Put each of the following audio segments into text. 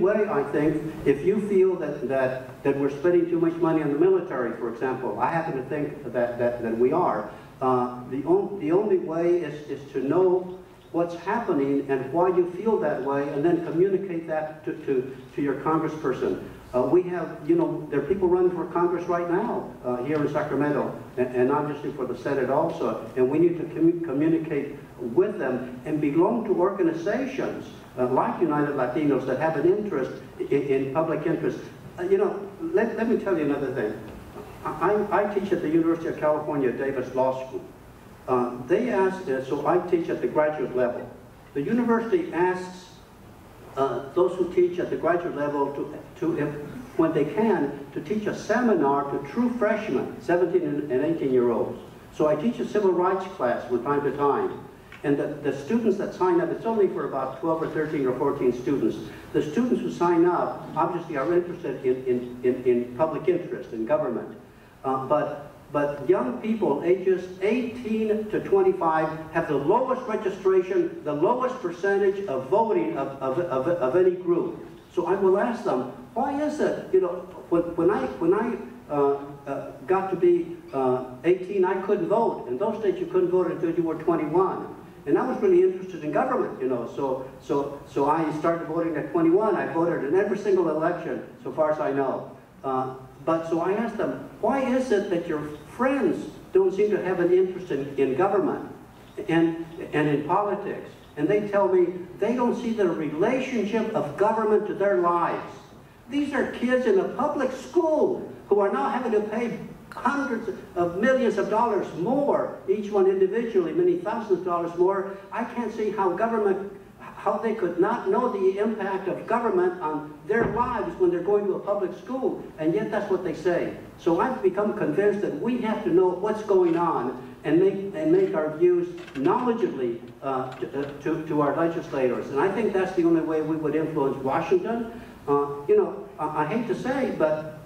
Way, I think, if you feel that we're spending too much money on the military, for example, I happen to think that we are. The only way is to know what's happening and why you feel that way, and then communicate that to your congressperson. We have, there are people running for Congress right now here in Sacramento, and obviously for the Senate also, and we need to communicate with them and belong to organizations like United Latinos that have an interest in public interest. Let me tell you another thing. I teach at the University of California, Davis Law School. They ask, so I teach at the graduate level. The university asks those who teach at the graduate level when they can, to teach a seminar to true freshmen, 17 and 18-year-olds. So I teach a civil rights class from time to time. And the students that sign up, it's only for about 12 or 13 or 14 students. The students who sign up obviously are interested in public interest, in government. But young people ages 18 to 25 have the lowest registration, the lowest percentage of voting of any group. So I will ask them, why is it, when I got to be 18, I couldn't vote. In those states you couldn't vote until you were 21. And I was really interested in government, so I started voting at 21. I voted in every single election, so far as I know. But so I asked them, why is it that your friends don't seem to have an interest in government and in politics? And they tell me they don't see the relationship of government to their lives. These are kids in a public school who are now having to pay hundreds of millions of dollars more, each one individually, many thousands of dollars more. I can't see how they could not know the impact of government on their lives when they're going to a public school, and yet that's what they say. So I've become convinced that we have to know what's going on and make our views knowledgeably to our legislators. And I think that's the only way we would influence Washington. I hate to say, but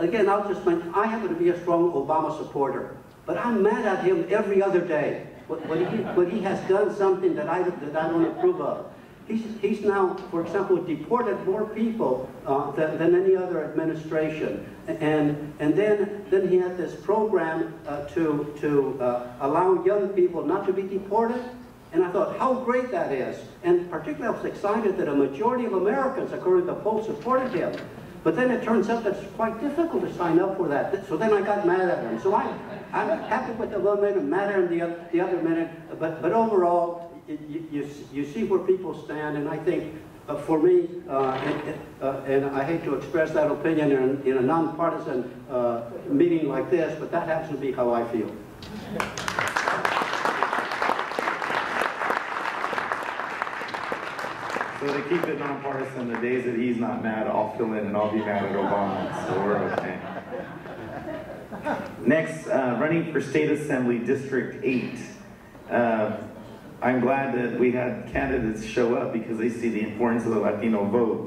again, I happen to be a strong Obama supporter, but I'm mad at him every other day when he has done something that I don't approve of. He's now, for example, deported more people than any other administration, and then he had this program to allow young people not to be deported. And I thought, how great that is. And particularly I was excited that a majority of Americans, according to the polls, supported him. But then it turns out that it's quite difficult to sign up for that. So then I got mad at him. So I'm happy with the one minute, mad at him the other minute. But overall, you see where people stand. And I think for me, and I hate to express that opinion in a nonpartisan meeting like this, but that happens to be how I feel. So to keep it nonpartisan, the days that he's not mad, I'll fill in and I'll be mad at Obama, so we're okay. Next, running for State Assembly District 8. I'm glad that we had candidates show up because they see the importance of the Latino vote.